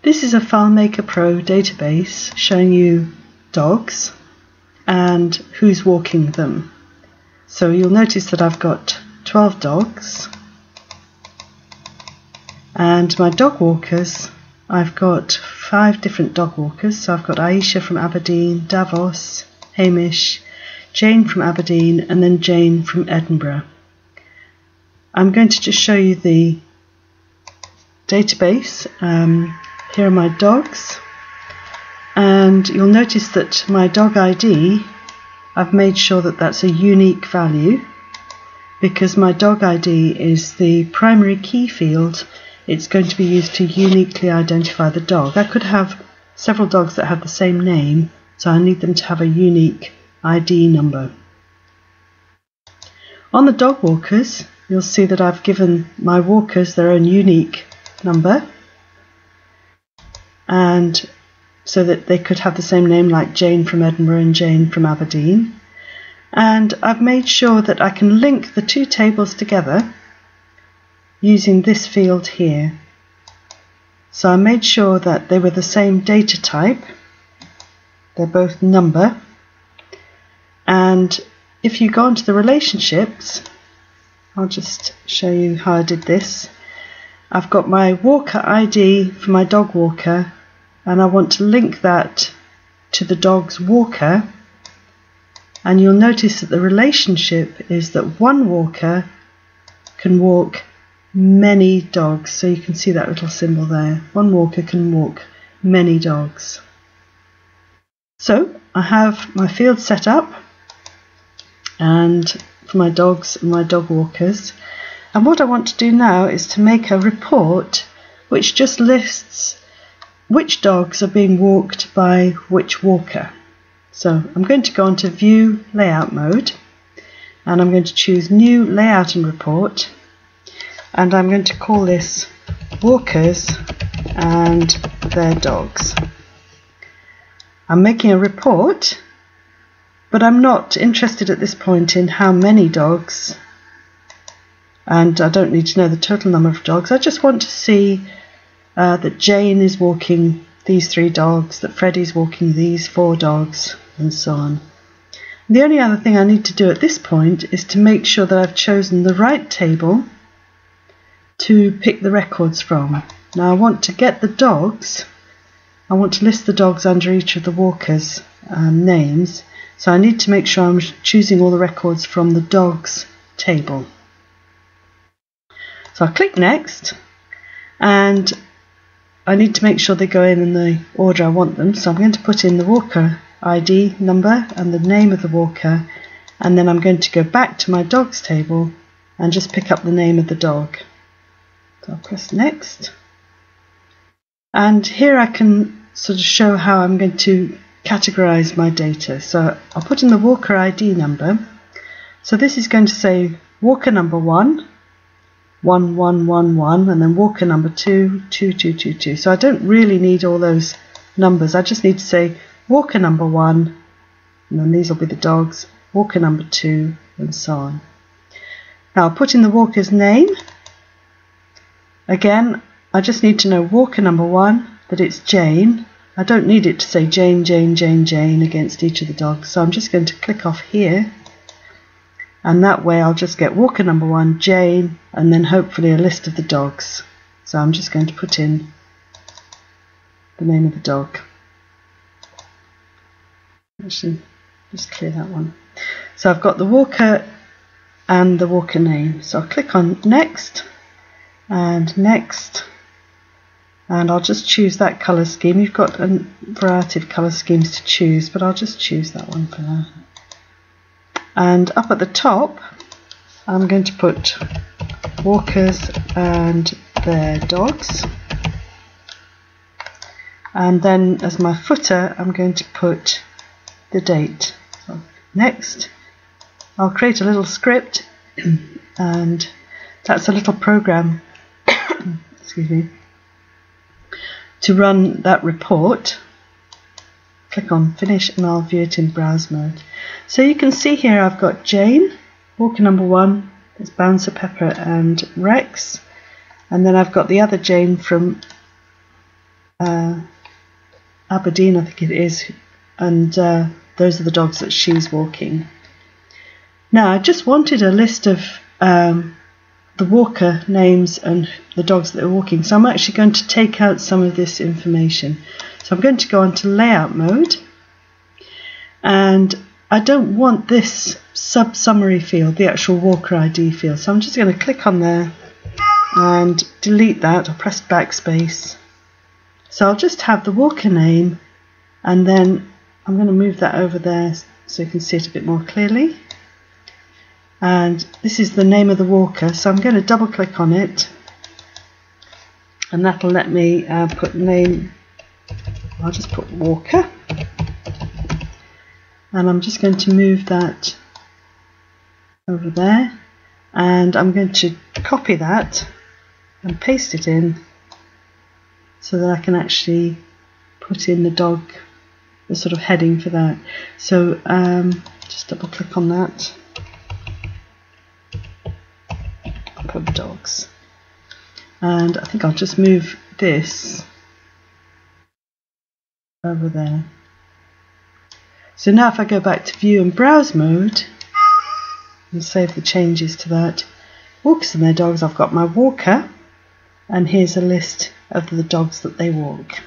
This is a FileMaker Pro database showing you dogs and who's walking them. So you'll notice that I've got 12 dogs, and my dog walkers, I've got 5 different dog walkers. So I've got Aisha from Aberdeen, Davos, Hamish, Jane from Aberdeen, and then Jane from Edinburgh. I'm going to just show you the database. Here are my dogs, and you'll notice that my dog ID, I've made sure that that's a unique value, because my dog ID is the primary key field. It's going to be used to uniquely identify the dog. I could have several dogs that have the same name, so I need them to have a unique ID number. On the dog walkers, you'll see that I've given my walkers their own unique number, and so that they could have the same name, like Jane from Edinburgh and Jane from Aberdeen. And I've made sure that I can link the two tables together using this field here. So I made sure that they were the same data type. They're both number. And if you go into the relationships, I'll just show you how I did this. I've got my walker ID for my dog walker, and I want to link that to the dog's walker, and you'll notice that the relationship is that one walker can walk many dogs. So you can see that little symbol there. One walker can walk many dogs. So I have my field set up, and for my dogs and my dog walkers. And what I want to do now is to make a report which just lists which dogs are being walked by which walker. So I'm going to go into View Layout mode, and I'm going to choose New Layout and Report, and I'm going to call this Walkers and Their Dogs. I'm making a report, but I'm not interested at this point in how many dogs, and I don't need to know the total number of dogs. I just want to see that Jane is walking these 3 dogs, that Freddie's walking these 4 dogs, and so on. The only other thing I need to do at this point is to make sure that I've chosen the right table to pick the records from. Now I want to get the dogs, I want to list the dogs under each of the walkers' names, so I need to make sure I'm choosing all the records from the dogs table. So I'll click Next, and I need to make sure they go in the order I want them. So I'm going to put in the walker ID number and the name of the walker, and then I'm going to go back to my dogs table and just pick up the name of the dog. So I'll press Next, and here I can sort of show how I'm going to categorize my data. So I'll put in the walker ID number. So this is going to say walker number 1, 1, 1, 1, 1, and then walker number 2, 2, 2, 2, 2. So I don't really need all those numbers. I just need to say walker number 1, and then these will be the dogs, walker number 2, and so on. Now I'll put in the walker's name. Again, I just need to know walker number 1, that it's Jane. I don't need it to say Jane, Jane, Jane, Jane against each of the dogs. So I'm just going to click off here, and that way I'll just get walker number 1, Jane, and then hopefully a list of the dogs. So I'm just going to put in the name of the dog. Actually, just clear that one. So I've got the walker and the walker name. So I'll click on Next and Next, and I'll just choose that colour scheme. You've got a variety of colour schemes to choose, but I'll just choose that one for now. And up at the top, I'm going to put walkers and their dogs. And then as my footer, I'm going to put the date. So next, I'll create a little script, and that's a little program excuse me, to run that report. Click on Finish, and I'll view it in browse mode. So you can see here I've got Jane, walker number 1, it's Bouncer, Pepper and Rex, and then I've got the other Jane from Aberdeen, I think it is, and those are the dogs that she's walking. Now I just wanted a list of the walker names and the dogs that are walking, so I'm actually going to take out some of this information. So I'm going to go on to layout mode, and I don't want this sub-summary field, the actual walker ID field, so I'm just going to click on there and delete that, or press backspace. So I'll just have the walker name, and then I'm going to move that over there so you can see it a bit more clearly. And this is the name of the walker, so I'm going to double click on it, and that'll let me put name. I'll just put walker, and I'm just going to move that over there, and I'm going to copy that and paste it in so that I can actually put in the dog, the sort of heading for that. So just double click on that. Put dogs, and I think I'll just move this over there. So now if I go back to view and browse mode and save the changes to that, walkers and their dogs, I've got my walker, and here's a list of the dogs that they walk.